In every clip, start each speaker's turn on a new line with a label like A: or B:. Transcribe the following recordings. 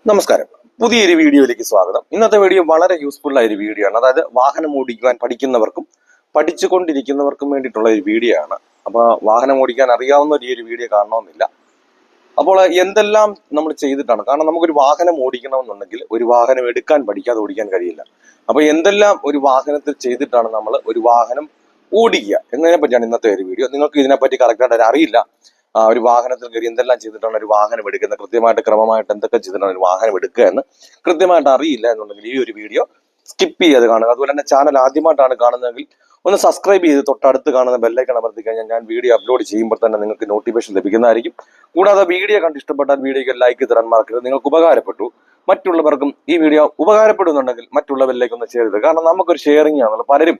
A: നമസ്കാരം. പുതിയൊരു വീഡിയോയിലേക്ക് സ്വാഗതം. ഇന്നത്തെ വീഡിയോ വളരെ യൂസ്ഫുൾ ആയ ഒരു വീഡിയോ ആണ്. അതായത് വാഹനം ഓടിക്കുവാൻ പഠിക്കുന്നവർക്കും പഠിച്ചുകൊണ്ടിരിക്കുന്നവർക്കും വേണ്ടിയിട്ടുള്ള ഒരു വീഡിയോ ആണ്. അപ്പോൾ വാഹനം ഓടിക്കാൻ അറിയാവുന്ന ഈ ഒരു വീഡിയോ കാണണമെന്നില്ല. അപ്പോൾ എന്തെല്ലാം നമ്മൾ ചെയ്തിട്ടാണ്, കാരണം നമുക്കൊരു വാഹനം ഓടിക്കണമെന്നുണ്ടെങ്കിൽ ഒരു വാഹനം എടുക്കാൻ പഠിക്കാതെ ഓടിക്കാൻ കഴിയില്ല. അപ്പോൾ എന്തെല്ലാം ഒരു വാഹനത്തിൽ ചെയ്തിട്ടാണ് നമ്മൾ ഒരു വാഹനം ഓടിക്കുക എന്നതിനെ പറ്റിയാണ് ഇന്നത്തെ ഒരു വീഡിയോ. നിങ്ങൾക്ക് ഇതിനെപ്പറ്റി കറക്റ്റായിട്ട് അറിയില്ല, ഒരു വാഹനത്തിൽ കയറി എന്തെല്ലാം ചെയ്തിട്ടാണ് ഒരു വാഹനം എടുക്കുന്നത്, കൃത്യമായിട്ട് ക്രമമായിട്ട് എന്തൊക്കെ ചെയ്തിട്ടാണ് ഒരു വാഹനം എടുക്കുക എന്ന് കൃത്യമായിട്ട് അറിയില്ല എന്നുണ്ടെങ്കിൽ ഈ ഒരു വീഡിയോ സ്കിപ്പ് ചെയ്ത് കാണുക. അതുപോലെ തന്നെ ചാനൽ ആദ്യമായിട്ടാണ് കാണുന്നതെങ്കിൽ ഒന്ന് സബ്സ്ക്രൈബ് ചെയ്ത് തൊട്ടടുത്ത് കാണുന്ന ബെല്ലൈക്കൺ അമർത്തി കഴിഞ്ഞാൽ ഞാൻ വീഡിയോ അപ്ലോഡ് ചെയ്യുമ്പോൾ തന്നെ നിങ്ങൾക്ക് നോട്ടിഫിക്കേഷൻ ലഭിക്കുന്നതായിരിക്കും. കൂടാതെ വീഡിയോ കണ്ട് ഇഷ്ടപ്പെട്ടാൽ വീഡിയോക്ക് ലൈക്ക് തരാൻ മറക്കരുത്. നിങ്ങൾക്ക് ഉപകാരപ്പെട്ടു, മറ്റുള്ളവർക്കും ഈ വീഡിയോ ഉപകാരപ്പെടുന്നുണ്ടെങ്കിൽ മറ്റുള്ളവരിലേക്ക് ഒന്ന് ഷെയർ ചെയ്ത്, കാരണം നമുക്കൊരു ഷെയറിംഗ് ആണല്ലോ. പലരും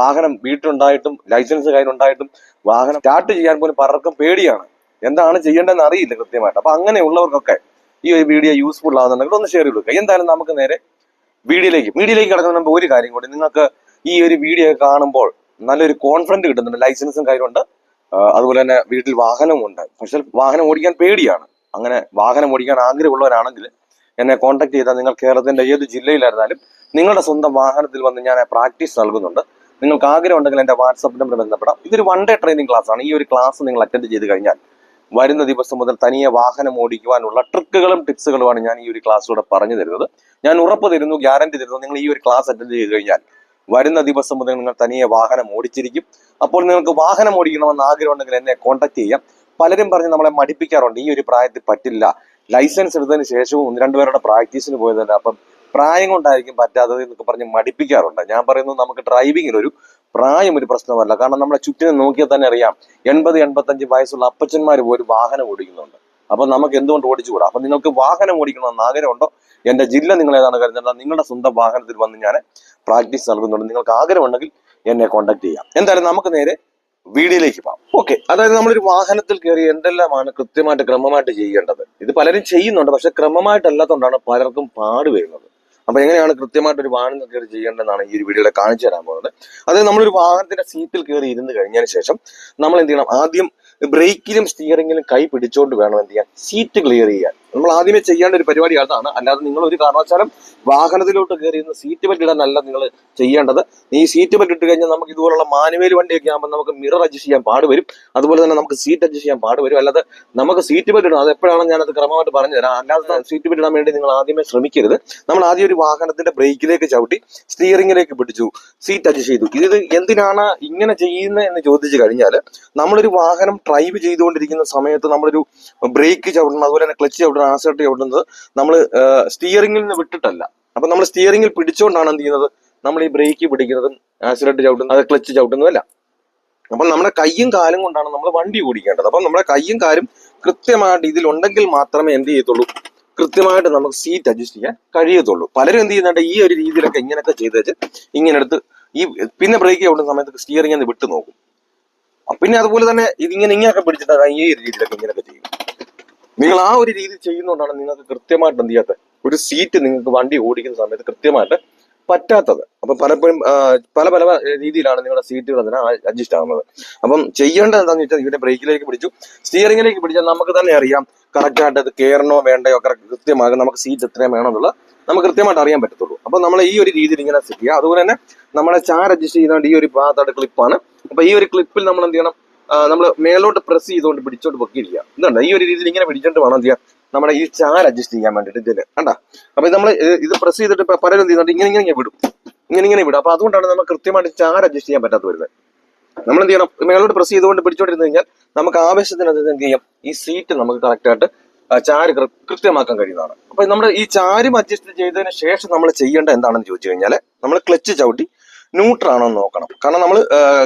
A: വാഹനം വീട്ടിലുണ്ടായിട്ടും ലൈസൻസ് കയ്യിലുണ്ടായിട്ടും വാഹനം സ്റ്റാർട്ട് ചെയ്യാൻ പോലും പലർക്കും പേടിയാണ്, എന്താണ് ചെയ്യേണ്ടതെന്ന് അറിയില്ല കൃത്യമായിട്ട്. അപ്പൊ അങ്ങനെയുള്ളവർക്കൊക്കെ ഈ ഒരു വീഡിയോ യൂസ്ഫുൾ ആകുന്നുണ്ടെങ്കിൽ ഒന്ന് ഷെയർ ചെയ്ത് കൊടുക്കുക. എന്തായാലും നമുക്ക് നേരെ വീഡിയോയിലേക്ക് കിടക്കുന്ന മുമ്പ് ഒരു കാര്യം കൂടി, നിങ്ങൾക്ക് ഈ ഒരു വീഡിയോ കാണുമ്പോൾ നല്ലൊരു കോൺഫിഡൻസ് കിട്ടുന്നുണ്ട്. ലൈസൻസും കയ്യിലുണ്ട്, അതുപോലെ തന്നെ വീട്ടിൽ വാഹനവും ഉണ്ട്, പക്ഷെ വാഹനം ഓടിക്കാൻ പേടിയാണ്. അങ്ങനെ വാഹനം ഓടിക്കാൻ ആഗ്രഹമുള്ളവരാണെങ്കിൽ എന്നെ കോൺടാക്ട് ചെയ്താൽ നിങ്ങൾ കേരളത്തിന്റെ ഏത് ജില്ലയിലായിരുന്നാലും നിങ്ങളുടെ സ്വന്തം വാഹനത്തിൽ വന്ന് ഞാൻ പ്രാക്ടീസ് നൽകുന്നുണ്ട്. നിങ്ങൾക്ക് ആഗ്രഹം ഉണ്ടെങ്കിൽ എന്റെ വാട്സാപ്പ് നമ്പർ ബന്ധപ്പെടാം. ഇതൊരു 1 ഡേ ട്രെയിനിങ് ക്ലാസ് ആണ്. ഈ ഒരു ക്ലാസ് നിങ്ങൾ അറ്റൻഡ് ചെയ്ത് കഴിഞ്ഞാൽ വരുന്ന ദിവസം മുതൽ തനിയെ വാഹനം ഓടിക്കുവാനുള്ള ട്രിക്കുകളും ടിപ്സുകളുമാണ് ഞാൻ ഈ ഒരു ക്ലാസ്സിലൂടെ പറഞ്ഞു തരുന്നത്. ഞാൻ ഉറപ്പ് തരുന്നു, ഗ്യാരണ്ടി തരുന്നു, നിങ്ങൾ ഈ ഒരു ക്ലാസ് അറ്റൻഡ് ചെയ്ത് കഴിഞ്ഞാൽ വരുന്ന ദിവസം മുതൽ നിങ്ങൾ തനിയെ വാഹനം ഓടിച്ചിരിക്കും. അപ്പോൾ നിങ്ങൾക്ക് വാഹനം ഓടിക്കണമെന്ന് ആഗ്രഹം ഉണ്ടെങ്കിൽ എന്നെ കോൺടാക്ട് ചെയ്യാം. പലരും പറഞ്ഞ് നമ്മളെ മടിപ്പിക്കാറുണ്ട്, ഈ ഒരു പ്രായത്തിൽ പറ്റില്ല, ലൈസൻസ് എടുത്തതിന് ശേഷവും 1-2 പേരുടെ പ്രാക്ടീസിന് പോയതല്ല, അപ്പം പ്രായം കൊണ്ടായിരിക്കും പറ്റാത്തത് എന്നൊക്കെ പറഞ്ഞ് മടിപ്പിക്കാറുണ്ട്. ഞാൻ പറയുന്നു, നമുക്ക് ഡ്രൈവിങ്ങിനൊരു പ്രായം ഒരു പ്രശ്നമല്ല. കാരണം നമ്മളെ ചുറ്റിനെ നോക്കിയാൽ തന്നെ അറിയാം, 80-85 വയസ്സുള്ള അപ്പച്ചന്മാർ പോലും വാഹനം ഓടിക്കുന്നുണ്ട്. അപ്പൊ നമുക്ക് എന്തുകൊണ്ട് ഓടിച്ചുകൂടാ? അപ്പൊ നിങ്ങൾക്ക് വാഹനം ഓടിക്കണമെന്ന് ആഗ്രഹമുണ്ടോ? എന്റെ ജില്ല നിങ്ങൾ ഏതാണ് കരുതുന്നത്, നിങ്ങളുടെ സ്വന്തം വാഹനത്തിൽ വന്ന് ഞാൻ പ്രാക്ടീസ് നൽകുന്നുണ്ട്. നിങ്ങൾക്ക് ആഗ്രഹമുണ്ടെങ്കിൽ എന്നെ കോൺടാക്ട് ചെയ്യാം. എന്തായാലും നമുക്ക് നേരെ വീഡിയോയിലേക്ക് പോകാം. ഓക്കെ, അതായത് നമ്മളൊരു വാഹനത്തിൽ കയറി എന്തെല്ലാമാണ് കൃത്യമായിട്ട് ക്രമമായിട്ട് ചെയ്യേണ്ടത്. ഇത് പലരും ചെയ്യുന്നുണ്ട്, പക്ഷെ ക്രമമായിട്ടല്ലാത്തതുകൊണ്ടാണ് പലർക്കും പാട് വരുന്നത്. അപ്പൊ എങ്ങനെയാണ് കൃത്യമായിട്ട് ഒരു വാഹനത്തിൽ കയറി ചെയ്യേണ്ടതെന്നാണ് ഈ ഒരു വീഡിയോയിൽ കാണിച്ചു തരാൻ പോകുന്നത്. അതായത് നമ്മളൊരു വാഹനത്തിന്റെ സീറ്റിൽ കയറി ഇരുന്ന് കഴിഞ്ഞതിന് ശേഷം നമ്മൾ എന്ത് ചെയ്യണം? ആദ്യം ബ്രേക്കിലും സ്റ്റിയറിംഗിലും കൈ പിടിച്ചുകൊണ്ട് വേണം എന്ത് ചെയ്യാൻ? സീറ്റ് ക്ലിയർ ചെയ്യാൻ. നമ്മൾ ആദ്യമേ ചെയ്യേണ്ട ഒരു പരിപാടി അതാണ്. അല്ലാതെ നിങ്ങൾ ഒരു കാരണവശാലും വാഹനത്തിലോട്ട് കയറി ഇരുന്ന് സീറ്റ് ബെൽറ്റ് ഇടാനല്ല നിങ്ങൾ ചെയ്യേണ്ടത്. ഈ സീറ്റ് ബെൽറ്റ് ഇട്ട് കഴിഞ്ഞാൽ നമുക്ക് ഇതുപോലുള്ള മാനുവൽ വണ്ടിയൊക്കെ ആകുമ്പോൾ നമുക്ക് മിറർ അഡ്ജസ്റ്റ് ചെയ്യാൻ പാടുവരും, അതുപോലെ തന്നെ നമുക്ക് സീറ്റ് അഡ്ജസ്റ്റ് ചെയ്യാൻ പാടുവരും. അല്ലാതെ നമുക്ക് സീറ്റ് ബെൽറ്റ് ഇടണം, അത് എപ്പോഴാണ് ഞാനത് ക്രമമായിട്ട് പറഞ്ഞു തരാം. അല്ലാതെ സീറ്റ് ബെൽറ്റ് ഇടാൻ വേണ്ടി നിങ്ങൾ ആദ്യമേ ശ്രമിക്കരുത്. നമ്മൾ ആദ്യം ഒരു വാഹനത്തിന്റെ ബ്രേക്കിലേക്ക് ചവിട്ടി സ്റ്റിയറിംഗിലേക്ക് പിടിച്ചു, സീറ്റ് അഡ്ജസ്റ്റ് ചെയ്തു. ഇത് എന്തിനാണ് ഇങ്ങനെ ചെയ്യുന്നത് എന്ന് ചോദിച്ചു കഴിഞ്ഞാൽ, നമ്മളൊരു വാഹനം ഡ്രൈവ് ചെയ്തുകൊണ്ടിരിക്കുന്ന സമയത്ത് നമ്മളൊരു ബ്രേക്ക് ചവിട്ടണം, അതുപോലെ തന്നെ ക്ലച്ച് ചവിട്ടണം, ആക്സിലറേറ്റർ ചവിട്ടുന്നത് നമ്മൾ സ്റ്റിയറിംഗിൽ നിന്ന് വിട്ടിട്ടല്ല. അപ്പൊ നമ്മൾ സ്റ്റിയറിംഗിൽ പിടിച്ചുകൊണ്ടാണ് എന്ത് ചെയ്യുന്നത്? നമ്മൾ ഈ ബ്രേക്ക് പിടിക്കുന്നതും ആക്സിലറേറ്റർ ചവിട്ടുന്നതും അത് ക്ലച്ച് ചവിട്ടുന്നതല്ല. അപ്പൊ നമ്മുടെ കയ്യും കാലും കൊണ്ടാണ് നമ്മൾ വണ്ടി ഓടിക്കേണ്ടത്. അപ്പൊ നമ്മുടെ കയ്യും കാലും കൃത്യമായിട്ട് ഇതിലുണ്ടെങ്കിൽ മാത്രമേ എന്ത് ചെയ്യത്തുള്ളൂ? കൃത്യമായിട്ട് നമുക്ക് സീറ്റ് അഡ്ജസ്റ്റ് ചെയ്യാൻ കഴിയത്തുള്ളൂ. പലരും എന്ത് ചെയ്യുന്നുണ്ട്? ഈ ഒരു രീതിയിലൊക്കെ ഇങ്ങനെയൊക്കെ ചെയ്ത് വെച്ച് ഇങ്ങനെ എടുത്ത് പിന്നെ ബ്രേക്ക് ചവിട്ടുന്ന സമയത്ത് സ്റ്റിയറിംഗ് ഒന്ന് വിട്ടു നോക്കും. പിന്നെ അതുപോലെ തന്നെ ഇങ്ങനെയൊക്കെ പിടിച്ചിട്ട് ഈ ഒരു രീതിയിലൊക്കെ ഇങ്ങനെയൊക്കെ ചെയ്യും. നിങ്ങൾ ആ ഒരു രീതി ചെയ്യുന്നതുകൊണ്ടാണ് നിങ്ങൾക്ക് കൃത്യമായിട്ട് എന്ത് ചെയ്യാത്തത്? ഒരു സീറ്റ് നിങ്ങൾക്ക് വണ്ടി ഓടിക്കുന്ന സമയത്ത് കൃത്യമായിട്ട് പറ്റാത്തത്. അപ്പൊ പലപ്പോഴും പല രീതിയിലാണ് നിങ്ങളുടെ സീറ്റുകൾ അതിനെ അഡ്ജസ്റ്റ് ആകുന്നത്. അപ്പം ചെയ്യേണ്ടത് എന്താണെന്ന് വെച്ചാൽ, ഇവിടെ ബ്രേക്കിലേക്ക് പിടിച്ചു, സ്റ്റിയറിംഗിലേക്ക് പിടിച്ചാൽ നമുക്ക് തന്നെ അറിയാം കറക്റ്റായിട്ട് അത് കയറണോ വേണ്ടയോ, കൃത്യമാകും നമുക്ക് സീറ്റ് എത്രയും വേണോ എന്നുള്ളത് നമുക്ക് കൃത്യമായിട്ട് അറിയാൻ പറ്റത്തുള്ളൂ. അപ്പൊ നമ്മൾ ഈ ഒരു രീതിയിൽ ഇങ്ങനെ സെറ്റ് ചെയ്യുക. അതുപോലെ തന്നെ നമ്മളെ ചാർ അഡ്ജസ്റ്റ് ചെയ്യുന്നതുകൊണ്ട് ഈ ഒരു ഭാഗത്തായിട്ട് ക്ലിപ്പാണ്. അപ്പൊ ഈ ഒരു ക്ലിപ്പിൽ നമ്മൾ എന്ത് ചെയ്യണം? നമ്മൾ മേലോട്ട് പ്രസ് ചെയ്തുകൊണ്ട് പിടിച്ചോണ്ട് പൊക്കിയിരിക്കുക. ഇതുണ്ട്, ഈ ഒരു രീതിയിൽ ഇങ്ങനെ പിടിച്ചോണ്ട് വേണം എന്ത് ചെയ്യാൻ? നമ്മുടെ ഈ ചാർ അഡ്ജസ്റ്റ് ചെയ്യാൻ വേണ്ടിയിട്ട് ഇതില് കണ്ട. അപ്പൊ നമ്മൾ ഇത് പ്രസ് ചെയ്തിട്ട് പലരും എന്ത് ചെയ്യുന്നുണ്ട്? ഇങ്ങനെ വിടും, ഇങ്ങനെ വിടും. അപ്പൊ അതുകൊണ്ടാണ് നമുക്ക് കൃത്യമായിട്ട് ചാർ അഡ്ജസ്റ്റ് ചെയ്യാൻ പറ്റാത്ത വരുന്നത്. നമ്മൾ എന്ത് ചെയ്യണം? മേലോട്ട് പ്രസ് ചെയ്തുകൊണ്ട് പിടിച്ചോണ്ടിരുന്നു കഴിഞ്ഞാൽ നമുക്ക് ആവശ്യത്തിന് എന്ത് ചെയ്യാം? ഈ സീറ്റ് നമുക്ക് കറക്റ്റായിട്ട് ചാര് കൃത്യമാക്കാൻ കഴിയുന്നതാണ്. അപ്പൊ നമ്മുടെ ഈ ചാരും അഡ്ജസ്റ്റ് ചെയ്തതിന് ശേഷം നമ്മൾ ചെയ്യേണ്ടത് എന്താണെന്ന് ചോദിച്ചു കഴിഞ്ഞാൽ, നമ്മൾ ക്ലച്ച് ചവിട്ടി ന്യൂട്രൽ ആണോ എന്ന് നോക്കണം. കാരണം നമ്മൾ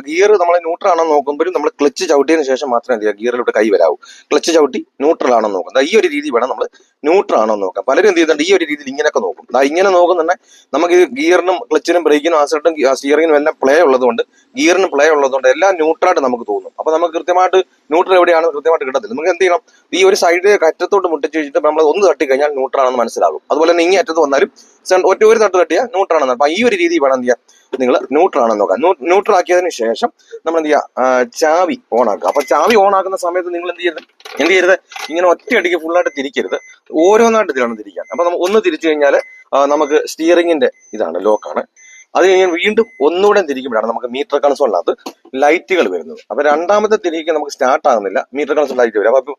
A: ഗിയർ നമ്മൾ ന്യൂട്രൽ ആണോ നോക്കുമ്പോഴും നമ്മൾ ക്ലച്ച് ചവിട്ടിയതിന് ശേഷം മാത്രമേ എന്ത് ചെയ്യുക? ഗിയറിലോട്ട് കൈ വരാവൂ. ക്ലച്ച് ചവിട്ടി ന്യൂട്രൽ ആണോ നോക്കാം. ഈ ഒരു രീതി വേണം നമ്മൾ ന്യൂട്രൽ ആണോ നോക്കാം. പലരും എന്ത് ചെയ്യുന്നുണ്ട്? ഈ ഒരു രീതിയിൽ ഇങ്ങനെയൊക്കെ നോക്കും. ഇങ്ങനെ നോക്കുന്നുണ്ടെങ്കിൽ നമുക്ക് ഈ ഗിയറിനും ക്ലച്ചിനും ബ്രേക്കിനും ആക്സിലറേറ്ററും സ്റ്റിയറിങ്ങിനും എല്ലാം പ്ലേ ഉള്ളതുകൊണ്ട്, ഗിയറിന് പ്ലേ ഉള്ളതുകൊണ്ട് എല്ലാം ന്യൂട്രലായിട്ട് നമുക്ക് തോന്നും. അപ്പൊ നമുക്ക് കൃത്യമായിട്ട് ന്യൂട്രൽ എവിടെയാണെന്ന് കൃത്യമായിട്ട് കിട്ടത്തില്ല. നമുക്ക് എന്ത് ചെയ്യണം? ഈ ഒരു സൈഡിലേക്ക് അറ്റത്തോട്ട് മുട്ടിച്ച് വെച്ചിട്ട് നമ്മൾ ഒന്ന് തട്ടി കഴിഞ്ഞാൽ ന്യൂട്രൽ ആണെന്ന് മനസ്സിലാകും. അതുപോലെ തന്നെ ഇങ്ങനെ അറ്റത്ത് വന്നാലും ഒരു തട്ട് തട്ടിയാൽ ന്യൂട്രൽ ആണെന്ന്. അപ്പൊ ഈ ഒരു രീതി വേണം എന്ത് ചെയ്യാം, നിങ്ങൾ ന്യൂട്രൽ ആണെന്ന് നോക്കാം. ന്യൂട്രൽ ആക്കിയതിന് ശേഷം നമ്മൾ എന്ത് ചെയ്യുക, ചാവി ഓൺ ആക്കുക. അപ്പൊ ചാവി ഓൺ ആക്കുന്ന സമയത്ത് നിങ്ങൾ എന്ത് ചെയ്യരുത്, ഇങ്ങനെ ഒറ്റയടിക്ക് ഫുള്ളായിട്ട് തിരിക്കരുത്, ഓരോന്നായിട്ട് ഇതിലാണ് തിരിക്കാൻ. അപ്പൊ നമ്മൾ ഒന്ന് തിരിച്ചു കഴിഞ്ഞാൽ നമുക്ക് സ്റ്റിയറിംഗിന്റെ ഇതാണ്, ലോക്കാണ്. അത് കഴിഞ്ഞാൽ വീണ്ടും ഒന്നുകൂടെ തിരിക്കുമ്പോഴാണ് നമുക്ക് മീറ്റർ കൺസോളിനകത്ത് ലൈറ്റുകൾ വരുന്നത്. അപ്പൊ രണ്ടാമത്തെ തിരികെ നമുക്ക് സ്റ്റാർട്ട് ആകുന്നില്ല, മീറ്റർ കൺസോൾ ലൈറ്റ് വരും. അപ്പൊ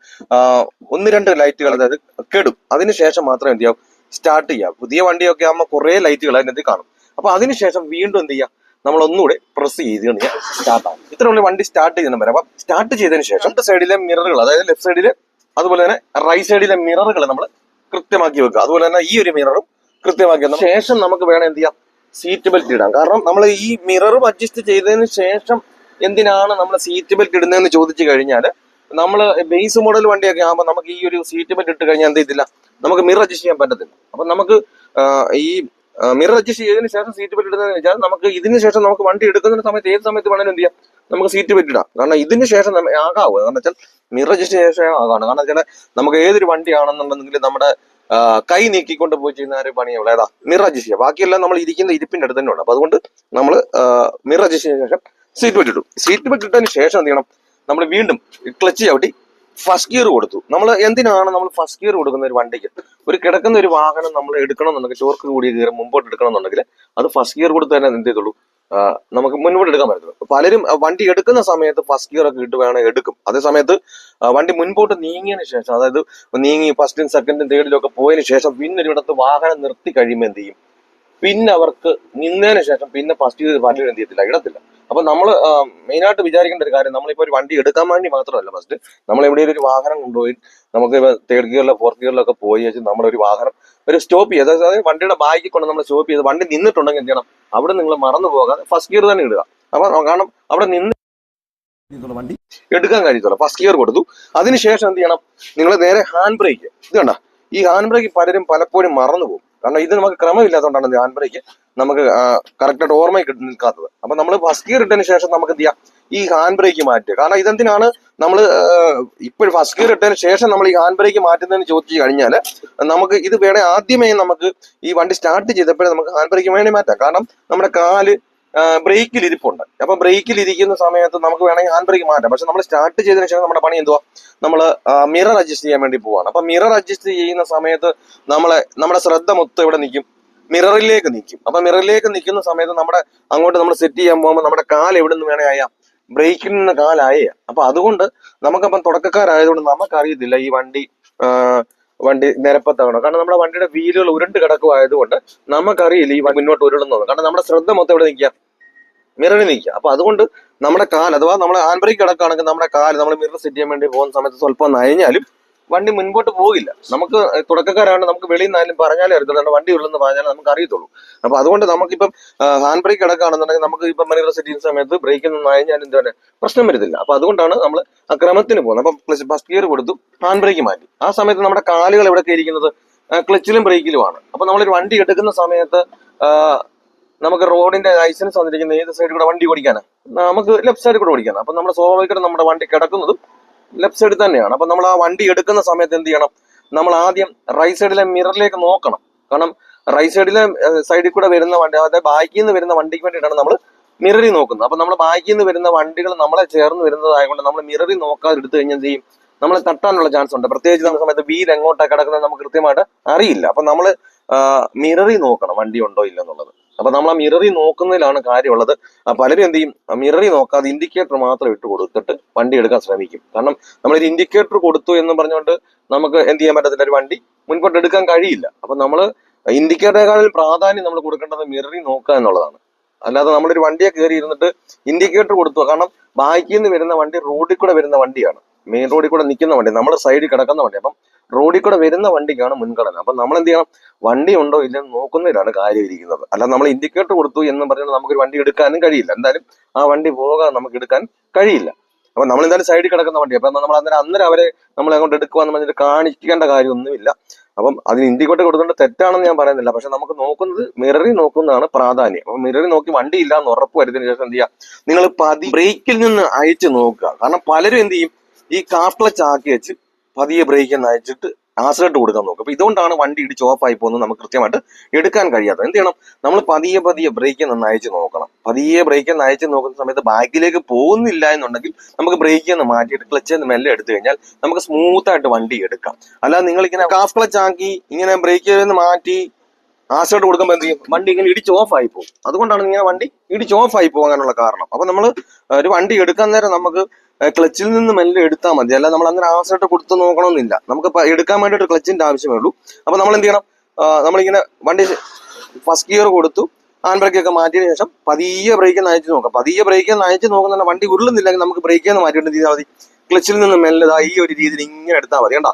A: 1-2 ലൈറ്റുകൾ അതായത് കെടും. അതിനുശേഷം മാത്രം എന്ത് ചെയ്യാം, സ്റ്റാർട്ട് ചെയ്യാം. പുതിയ വണ്ടിയൊക്കെ ആകുമ്പോൾ കുറെ ലൈറ്റുകൾ അതിനകത്ത് കാണും. അപ്പൊ അതിനുശേഷം വീണ്ടും എന്ത് ചെയ്യാം, നമ്മൾ ഒന്നുകൂടെ പ്രസ് ചെയ്ത് കഴിഞ്ഞാൽ സ്റ്റാർട്ട് ആകും. ഇത്ര ഉള്ള വണ്ടി സ്റ്റാർട്ട് ചെയ്യുന്ന വരെ. അപ്പൊ സ്റ്റാർട്ട് ചെയ്തതിന് ശേഷം രണ്ട് സൈഡിലെ മിററുകൾ, അതായത് ലെഫ്റ്റ് സൈഡില് അതുപോലെ തന്നെ റൈറ്റ് സൈഡിലെ മിററുകൾ നമ്മൾ കൃത്യമാക്കി വെക്കുക. അതുപോലെ തന്നെ ഈ ഒരു മിററും കൃത്യമാക്കി വെക്കുക. ശേഷം നമുക്ക് വേണം എന്ത് ചെയ്യാം, സീറ്റ് ബെൽറ്റ് ഇടാം. കാരണം നമ്മൾ ഈ മിററും അഡ്ജസ്റ്റ് ചെയ്തതിന് ശേഷം എന്തിനാണ് നമ്മൾ സീറ്റ് ബെൽറ്റ് ഇടുന്നതെന്ന് ചോദിച്ചു കഴിഞ്ഞാൽ, നമ്മൾ ബേസ് മോഡൽ വണ്ടിയൊക്കെ ആകുമ്പോൾ നമുക്ക് ഈ ഒരു സീറ്റ് ബെൽറ്റ് ഇട്ട് കഴിഞ്ഞാൽ എന്ത് ചെയ്തില്ല, നമുക്ക് മിറർ അഡ്ജസ്റ്റ് ചെയ്യാൻ പറ്റത്തില്ല. അപ്പൊ നമുക്ക് ഈ മിറർ അഡ്ജസ്റ്റ് ചെയ്തതിന് ശേഷം സീറ്റ് ബെൽറ്റ് ഇടുന്നതെന്ന് വെച്ചാൽ നമുക്ക് ഇതിന് ശേഷം നമുക്ക് വണ്ടി എടുക്കുന്ന സമയത്ത് ഏത് സമയത്ത് വേണമെങ്കിലും എന്ത് ചെയ്യാം, നമുക്ക് സീറ്റ് ബെൽറ്റ് ഇടാം. കാരണം ഇതിന് ശേഷം ആകാവൂ, കാരണം വെച്ചാൽ മിറർ അഡ്ജസ്റ്റ് ചെയ്ത ശേഷം ആകാണ്. കാരണം വെച്ചാൽ നമുക്ക് ഏതൊരു വണ്ടിയാണെന്നുണ്ടെങ്കിൽ നമ്മുടെ കൈ നീക്കിക്കൊണ്ട് പോയി ചെയ്യുന്ന ഒരു പണിയുള്ള ഏതാ, മിറർ അഡ്ജസ്റ്റ് ചെയ്യുക. ബാക്കിയെല്ലാം നമ്മൾ ഇരിക്കുന്ന ഇരിപ്പിന്റെ അടുത്ത് തന്നെ ഉണ്ട്. അപ്പൊ അതുകൊണ്ട് നമ്മൾ മിറർ അഡ്ജസ്റ്റ് ചെയ്തതിനു ശേഷം സീറ്റ് ബെൽറ്റ് ഇട്ടു. സീറ്റ് ബെൽറ്റ് ഇട്ടതിന് ശേഷം എന്ത് ചെയ്യണം, നമ്മൾ വീണ്ടും ക്ലച്ച് ചവിട്ടി ഫസ്റ്റ് ഗിയർ കൊടുത്തു. നമ്മൾ എന്തിനാണ് നമ്മൾ ഫസ്റ്റ് ഗിയർ കൊടുക്കുന്ന ഒരു വണ്ടിക്ക്, ഒരു കിടക്കുന്ന ഒരു വാഹനം നമ്മൾ എടുക്കണമെന്നുണ്ടെങ്കിൽ, ചോർക്ക് കൂടി കയറി മുമ്പോട്ട് എടുക്കണമെന്നുണ്ടെങ്കിൽ അത് ഫസ്റ്റ് ഗിയർ കൊടുത്ത് തന്നെ എന്ത് ചെയ്തുള്ളൂ, നമുക്ക് മുൻപോട്ട് എടുക്കാൻ പറ്റുള്ളൂ. പലരും വണ്ടി എടുക്കുന്ന സമയത്ത് ഫസ്റ്റ് ഗിയർ ഒക്കെ ഇട്ട് വേണം എടുക്കും. അതേ സമയത്ത് വണ്ടി മുൻപോട്ട് നീങ്ങിയതിന് ശേഷം, അതായത് നീങ്ങി ഫസ്റ്റും സെക്കൻഡും തേർഡിലും ഒക്കെ പോയതിനു ശേഷം പിന്നെ ഒരിടത്ത് വാഹനം നിർത്തി കഴിയുമ്പോൾ എന്ത് ചെയ്യും, പിന്നെ അവർക്ക് നിന്നതിന് ശേഷം പിന്നെ ഫസ്റ്റ് ഗിയർ വണ്ടി എന്ത് ചെയ്യത്തില്ല, ഇടത്തില്ല. അപ്പൊ നമ്മൾ മെയിനായിട്ട് വിചാരിക്കേണ്ട ഒരു കാര്യം, നമ്മളിപ്പോ ഒരു വണ്ടി എടുക്കാൻ വേണ്ടി മാത്രമല്ല, ഫസ്റ്റ് നമ്മൾ എവിടെയെങ്കിലും ഒരു വാഹനം കൊണ്ടുപോയി നമുക്ക് തേർഡ് ഗിയറിലോ ഫോർത്ത് ഗിയറിലോ ഒക്കെ പോയി വെച്ച് നമ്മളൊരു വാഹനം ഒരു സ്റ്റോപ്പ് ചെയ്ത്, അതായത് വണ്ടിയുടെ ബാഗിൽ കൊണ്ട് നമ്മൾ സ്റ്റോപ്പ് ചെയ്ത് വണ്ടി നിന്നിട്ടുണ്ടെങ്കിൽ എന്ത് ചെയ്യണം, അവിടെ നിങ്ങൾ മറന്നു പോകാതെ ഫസ്റ്റ് ഗിയർ തന്നെ ഇടുക. അപ്പൊ കാരണം അവിടെ നിന്ന് വണ്ടി എടുക്കാൻ കഴിയത്തുള്ളൂ. ഫസ്റ്റ് ഗിയർ കൊടുത്തു. അതിനുശേഷം എന്ത് ചെയ്യണം, നിങ്ങൾ നേരെ ഹാൻഡ് ബ്രേക്ക്, ഇത് കണ്ട, ഈ ഹാൻഡ് ബ്രേക്ക് പലരും പലപ്പോഴും മറന്നു പോകും. കാരണം ഇത് നമുക്ക് ക്രമമില്ലാത്തതുകൊണ്ടാണ് ഹാൻഡ് ബ്രേക്ക് നമുക്ക് കറക്റ്റായിട്ട് ഓർമ്മയ്ക്ക് നിൽക്കാത്തത്. അപ്പൊ നമ്മൾ ഫസ്റ്റ് ഗിയർ ഇട്ടതിന് ശേഷം നമുക്ക് എന്ത് ചെയ്യാം, ഈ ഹാൻഡ് ബ്രേക്ക് മാറ്റുക. കാരണം ഇതെന്തിനാണ് നമ്മൾ ഇപ്പോൾ ഫസ്റ്റ് ഗിയർ ഇട്ടതിന് ശേഷം നമ്മൾ ഈ ഹാൻഡ് ബ്രേക്ക് മാറ്റുന്നതെന്ന് ചോദിച്ചു കഴിഞ്ഞാൽ, നമുക്ക് ഇത് വേണേ ആദ്യമേ നമുക്ക് ഈ വണ്ടി സ്റ്റാർട്ട് ചെയ്തപ്പോഴേ നമുക്ക് ഹാൻഡ് ബ്രേക്ക് വേണേ മാറ്റാം. കാരണം നമ്മുടെ കാല് ബ്രേക്കിൽ ഇരിപ്പുണ്ട്. അപ്പൊ ബ്രേക്കിൽ ഇരിക്കുന്ന സമയത്ത് നമുക്ക് വേണമെങ്കിൽ ഹാൻഡ് ബ്രേക്ക് മാറ്റാം. പക്ഷെ നമ്മൾ സ്റ്റാർട്ട് ചെയ്തതിനു ശേഷം നമ്മുടെ പണി എന്തുവാ, നമ്മൾ മിറർ അഡ്ജസ്റ്റ് ചെയ്യാൻ വേണ്ടി പോവാണ്. അപ്പൊ മിറർ അഡ്ജസ്റ്റ് ചെയ്യുന്ന സമയത്ത് നമ്മുടെ ശ്രദ്ധ മൊത്തം ഇവിടെ നിൽക്കും, മിററിലേക്ക് നിൽക്കും. അപ്പൊ മിററിലേക്ക് നിൽക്കുന്ന സമയത്ത് അങ്ങോട്ട് നമ്മൾ സെറ്റ് ചെയ്യാൻ പോകുമ്പോൾ നമ്മുടെ കാൽ എവിടെ നിന്ന് വേണേ ആയാം, ബ്രേക്കിൽ നിന്ന് കാലായ. അപ്പൊ അതുകൊണ്ട് നമുക്കപ്പം തുടക്കക്കാരായതുകൊണ്ട് നമുക്കറിയത്തില്ല ഈ വണ്ടി നിരപ്പത്താകണം. കാരണം നമ്മുടെ വണ്ടിയുടെ വീലുകൾ ഉരുണ്ട് കിടക്കുമായതുകൊണ്ട് നമുക്കറിയില്ല ഈ മുന്നോട്ട് ഉരുളുന്നത്. കാരണം നമ്മുടെ ശ്രദ്ധ മൊത്തം എവിടെ നിൽക്കുക, മിററിൽ നിൽക്കുക. അപ്പൊ അതുകൊണ്ട് നമ്മുടെ കാൽ, അഥവാ നമ്മൾ ഹാൻഡ് ബ്രേക്ക് കിടക്കുകയാണെങ്കിൽ നമ്മുടെ കാൽ നമ്മൾ മിറർ സെറ്റ് ചെയ്യാൻ വേണ്ടി പോകുന്ന സമയത്ത് സ്വല്പം നനഞ്ഞാലും വണ്ടി മുൻപോട്ട് പോകില്ല. നമുക്ക് തുടക്കക്കാരാണ്, നമുക്ക് വെളിയിൽ നിന്നാലും പറഞ്ഞാലേ അറിയത്തുള്ളൂ, വണ്ടി ഉള്ളെന്ന് പറഞ്ഞാലേ നമുക്ക് അറിയത്തുള്ളൂ. അപ്പൊ അതുകൊണ്ട് നമുക്കിപ്പം ഹാൻഡ് ബ്രേക്ക് കിടക്കുകയാണെന്നുണ്ടെങ്കിൽ നമുക്ക് ഇപ്പം മിറർ സെറ്റ് ചെയ്യുന്ന സമയത്ത് ബ്രേക്കിൽ നിന്ന് നനഞ്ഞാലും എന്താണ് പ്രശ്നം വരുന്നില്ല. അപ്പൊ അതുകൊണ്ടാണ് നമ്മൾ ആ ക്രമത്തിന് പോകുന്നത്. അപ്പം ഫസ്റ്റ് ഗിയർ കൊടുത്തു, ഹാൻഡ് ബ്രേക്ക് മാറ്റി. ആ സമയത്ത് നമ്മുടെ കാലുകൾ എവിടെയൊക്കെ ഇരിക്കുന്നത്, ക്ലച്ചിലും ബ്രേക്കിലുമാണ്. അപ്പൊ നമ്മളൊരു വണ്ടി എടുക്കുന്ന സമയത്ത് നമുക്ക് റോഡിന്റെ ലൈസൻസ് വന്നിരിക്കുന്ന ഏത് സൈഡിൽ കൂടെ വണ്ടി ഓടിക്കാനാണ്, നമുക്ക് ലെഫ്റ്റ് സൈഡിൽ കൂടെ ഓടിക്കാനാണ്. അപ്പൊ നമ്മുടെ സ്വാഭാവികമായിട്ടും നമ്മുടെ വണ്ടി കിടക്കുന്നതും ലെഫ്റ്റ് സൈഡിൽ തന്നെയാണ്. അപ്പൊ നമ്മൾ ആ വണ്ടി എടുക്കുന്ന സമയത്ത് എന്ത് ചെയ്യണം, നമ്മൾ ആദ്യം റൈറ്റ് സൈഡിലെ മിററിലേക്ക് നോക്കണം. കാരണം റൈറ്റ് സൈഡിൽ കൂടെ വരുന്ന വണ്ടി, അതായത് ബാക്കിൽ നിന്ന് വരുന്ന വണ്ടിക്ക് വേണ്ടിയിട്ടാണ് നമ്മൾ മിററിൽ നോക്കുന്നത്. അപ്പൊ നമ്മൾ ബാക്കിൽ നിന്ന് വരുന്ന വണ്ടികൾ നമ്മളെ ചേർന്ന് വരുന്നതായതുകൊണ്ട് നമ്മൾ മിററിൽ നോക്കാതെ എടുത്തു കഴിഞ്ഞാൽ എന്ത് ചെയ്യും, നമ്മളെ തട്ടാനുള്ള ചാൻസ് ഉണ്ട്. പ്രത്യേകിച്ച് നമ്മുടെ സമയത്ത് വീൽ എങ്ങോട്ടാണ് കിടക്കുന്നത് നമുക്ക് കൃത്യമായിട്ട് അറിയില്ല. അപ്പൊ നമ്മൾ മിററിൽ നോക്കണം വണ്ടി ഉണ്ടോ ഇല്ലെന്നുള്ളത്. അപ്പൊ നമ്മൾ ആ മിററിൽ നോക്കുന്നതിലാണ് കാര്യമുള്ളത്. പലരും എന്ത് ചെയ്യും, മിററിൽ നോക്കാതെ ഇൻഡിക്കേറ്റർ മാത്രം ഇട്ട് കൊടുത്തിട്ട് വണ്ടി എടുക്കാൻ ശ്രമിക്കും. കാരണം നമ്മളൊരു ഇൻഡിക്കേറ്റർ കൊടുത്തു എന്ന് പറഞ്ഞുകൊണ്ട് നമുക്ക് എന്ത് ചെയ്യാൻ പറ്റത്തില്ല, ഒരു വണ്ടി മുൻപോട്ട് എടുക്കാൻ കഴിയില്ല. അപ്പൊ നമ്മൾ ഇൻഡിക്കേറ്ററിനേക്കാളിൽ പ്രാധാന്യം നമ്മൾ കൊടുക്കേണ്ടത് മിററിൽ നോക്കുക എന്നുള്ളതാണ്. അല്ലാതെ നമ്മളൊരു വണ്ടിയെ കയറി ഇരുന്നിട്ട് ഇൻഡിക്കേറ്റർ കൊടുത്തു. കാരണം ബാക്കിൽ നിന്ന് വരുന്ന വണ്ടി റോഡിൽ കൂടെ വരുന്ന വണ്ടിയാണ്, മെയിൻ റോഡിൽ കൂടെ നിൽക്കുന്ന വണ്ടി, നമ്മൾ സൈഡിൽ കിടക്കുന്ന വണ്ടി. അപ്പം റോഡിൽ കൂടെ വരുന്ന വണ്ടിക്കാണ് മുൻഗണന. അപ്പൊ നമ്മൾ എന്ത് ചെയ്യണം, വണ്ടി ഉണ്ടോ ഇല്ലെന്ന് നോക്കുന്നതിലാണ് കാര്യം ഇരിക്കുന്നത്. അല്ലാതെ നമ്മൾ ഇൻഡിക്കേറ്റർ കൊടുത്തു എന്ന് പറഞ്ഞാൽ നമുക്കൊരു വണ്ടി എടുക്കാനും കഴിയില്ല. എന്തായാലും ആ വണ്ടി പോകാൻ നമുക്ക് എടുക്കാൻ കഴിയില്ല. അപ്പൊ നമ്മൾ എന്തായാലും സൈഡിൽ കിടക്കുന്ന വണ്ടി. അപ്പൊ നമ്മൾ അന്നേരം അവരെ നമ്മൾ അങ്ങോട്ട് എടുക്കുവാന്ന് പറഞ്ഞിട്ട് കാണിക്കേണ്ട കാര്യമൊന്നുമില്ല. അപ്പം അതിന് ഇൻഡിക്കേറ്റർ കൊടുത്തുകൊണ്ട് തെറ്റാണെന്ന് ഞാൻ പറയുന്നില്ല. പക്ഷെ നമുക്ക് നോക്കുന്നത് മിററിൽ നോക്കുന്നതാണ് പ്രാധാന്യം. അപ്പൊ മിററിൽ നോക്കി വണ്ടി ഇല്ല എന്ന് ഉറപ്പ് വരുന്നതിന് ശേഷം എന്ത് ചെയ്യുക, നിങ്ങൾ ബ്രേക്കിൽ നിന്ന് അയച്ചു നോക്കുക. കാരണം പലരും എന്ത് ചെയ്യും, ഈ കാർ ക്ലച്ച് ആക്കി വെച്ച് പതിയെ ബ്രേക്കിൽ നിന്ന് അയച്ചിട്ട് ആക്സിലേറ്റർ കൊടുക്കാൻ നോക്കും. അപ്പൊ ഇതുകൊണ്ടാണ് വണ്ടി ഇടിച്ച് ഓഫായി പോകുന്നത്, നമുക്ക് കൃത്യമായിട്ട് എടുക്കാൻ കഴിയാത്തത്. എന്ത് ചെയ്യണം, നമ്മൾ പതിയെ ബ്രേക്ക് ഒന്ന് അയച്ച് നോക്കണം. പതിയെ ബ്രേക്ക് ഒന്ന് അയച്ച് നോക്കുന്ന സമയത്ത് ബാക്കിലേക്ക് പോകുന്നില്ല എന്നുണ്ടെങ്കിൽ നമുക്ക് ബ്രേക്ക് ഒന്ന് മാറ്റിയിട്ട് ക്ലച്ച് ഒന്ന് മെല്ലെ എടുത്തു കഴിഞ്ഞാൽ നമുക്ക് സ്മൂത്ത് ആയിട്ട് വണ്ടി എടുക്കാം. അല്ലാതെ നിങ്ങൾ ഇങ്ങനെ ഹാഫ് ക്ലച്ച് ആക്കി ഇങ്ങനെ ബ്രേക്ക് മാറ്റി ആക്സിലേറ്റർ കൊടുക്കുമ്പോൾ എന്ത് ചെയ്യും, വണ്ടി ഇങ്ങനെ ഇടിച്ച് ഓഫായി പോകും. അതുകൊണ്ടാണ് ഇങ്ങനെ വണ്ടി ഇടിച്ച് ഓഫായി പോകാനുള്ള കാരണം. അപ്പൊ നമ്മൾ ഒരു വണ്ടി എടുക്കാൻ നേരം നമുക്ക് ക്ലച്ചിൽ നിന്ന് മെല്ലെ എടുത്താൽ മതി. അല്ല നമ്മൾ അങ്ങനെ ആക്സിലേറ്റർ കൊടുത്ത് നോക്കണമെന്നില്ല. നമുക്ക് എടുക്കാൻ വേണ്ടിയിട്ട് ക്ലച്ചിന്റെ ആവശ്യമേ ഉള്ളൂ. അപ്പൊ നമ്മൾ എന്ത് ചെയ്യണം, നമ്മളിങ്ങനെ വണ്ടി ഫസ്റ്റ് ഗിയർ കൊടുത്തു, ഹാൻഡ് ബ്രേക്ക് ഒക്കെ മാറ്റിയതിനു ശേഷം പതിയെ ബ്രേക്ക് അയച്ചു നോക്കാം. പതിയെ ബ്രേക്ക് അയച്ചു നോക്കുന്ന വണ്ടി ഉരുളുന്നില്ലെങ്കിൽ നമുക്ക് ബ്രേക്ക് മാറ്റിയിട്ട് ചെയ്താൽ മതി. ക്ലച്ചിൽ നിന്ന് മെല്ലെ ഈ ഒരു രീതിയിൽ ഇങ്ങനെ എടുത്താൽ മതി. കണ്ടാ,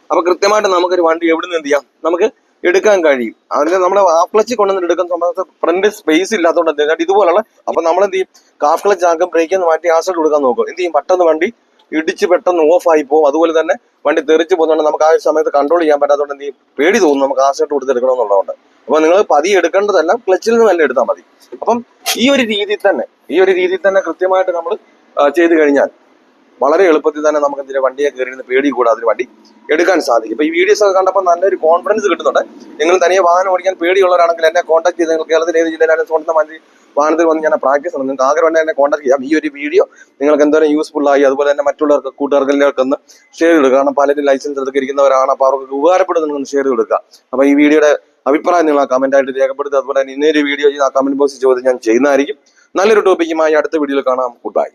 A: അപ്പൊ കൃത്യമായിട്ട് നമുക്കൊരു വണ്ടി എവിടെ നിന്ന് എന്ത് ചെയ്യാം, നമുക്ക് എടുക്കാൻ കഴിയും. അതിന് നമ്മൾ ഹാഫ് ക്ലച്ച് കൊണ്ടുവന്ന് എടുക്കുന്ന സമയത്ത് ഫ്രണ്ട് സ്പേസ് ഇല്ലാത്തതുകൊണ്ട് എന്ത് ചെയ്യും, ഇതുപോലുള്ള അപ്പൊ നമ്മൾ എന്ത് ചെയ്യും, ഹാഫ് ക്ലച്ച് ആക്കും, ബ്രേക്ക് മാറ്റി ആക്സിലേറ്റർ കൊടുക്കാൻ നോക്കും. എന്ത് ചെയ്യും, പെട്ടെന്ന് വണ്ടി ഇടിച്ച് പെട്ടെന്ന് ഓഫ് ആയി പോകും. അതുപോലെ തന്നെ വണ്ടി തെറിച്ച് പോകുന്നതുകൊണ്ട് നമുക്ക് ആ സമയത്ത് കൺട്രോൾ ചെയ്യാൻ പറ്റാത്തതുകൊണ്ട് എന്ത് ചെയ്യും, പേടി തോന്നും നമുക്ക് ആക്സിലേറ്റർ കൊടുത്തെടുക്കണമെന്നുള്ളതുകൊണ്ട്. അപ്പൊ നിങ്ങൾ പതിയെ എടുക്കേണ്ടതല്ല, ക്ലച്ചിൽ നിന്ന് തന്നെ എടുത്താൽ മതി. അപ്പം ഈ ഒരു രീതിയിൽ തന്നെ കൃത്യമായിട്ട് നമ്മൾ ചെയ്ത് കഴിഞ്ഞാൽ വളരെ എളുപ്പത്തിൽ തന്നെ നമുക്ക് എന്തിനാ വണ്ടിയെ കയറിയിരുന്ന പേടി കൂടാതെ വണ്ടി എടുക്കാൻ സാധിക്കും. ഇപ്പൊ ഈ വീഡിയോസ് ഒക്കെ കണ്ടപ്പോൾ നല്ലൊരു കോൺഫിഡൻസ് കിട്ടുന്നുണ്ട്. നിങ്ങൾ തനിയെ വാഹനം ഓടിക്കാൻ പേടിയുള്ളവരാണെങ്കിൽ എന്നെ കോൺടാക്ട് ചെയ്ത് നിങ്ങൾ കേരളത്തിൽ ഏത് ജില്ലയിലായാലും സ്വന്തം വണ്ടി വാഹനത്തിൽ വന്ന് ഞാൻ പ്രാക്ടീസ് ആണ്. നിങ്ങൾക്ക് ആഗ്രഹം എന്നെ കോൺടാക്ട് ചെയ്യാം. ഈ ഒരു വീഡിയോ നിങ്ങൾക്ക് എന്തോരം യൂസ്ഫുൾ ആയി, അതുപോലെ തന്നെ മറ്റുള്ളവർക്ക് കൂട്ടുകാർക്കെല്ലാം ഒന്ന് ഷെയർ ചെയ്ത് കൊടുക്കുക. കാരണം പലരും ലൈസൻസ് എടുത്തൊക്കെ ഇരിക്കുന്നവരാണ്. അപ്പോൾ അവർക്ക് ഉപകാരപ്പെടുന്ന ഷെയർ ചെയ്ത് കൊടുക്കുക. അപ്പൊ ഈ വീഡിയോയുടെ അഭിപ്രായം നിങ്ങൾ ആ കമന്റ് ആയിട്ട് രേഖപ്പെടുത്തുക. അതുപോലെ തന്നെ ഇന്നൊരു വീഡിയോ ആ കമന്റ് ബോക്സിൽ ചോദ്യം ഞാൻ ചെയ്യുന്നതായിരിക്കും. നല്ലൊരു ടോപ്പിക്കുമായി അടുത്ത വീഡിയോയിൽ കാണാം. Good bye.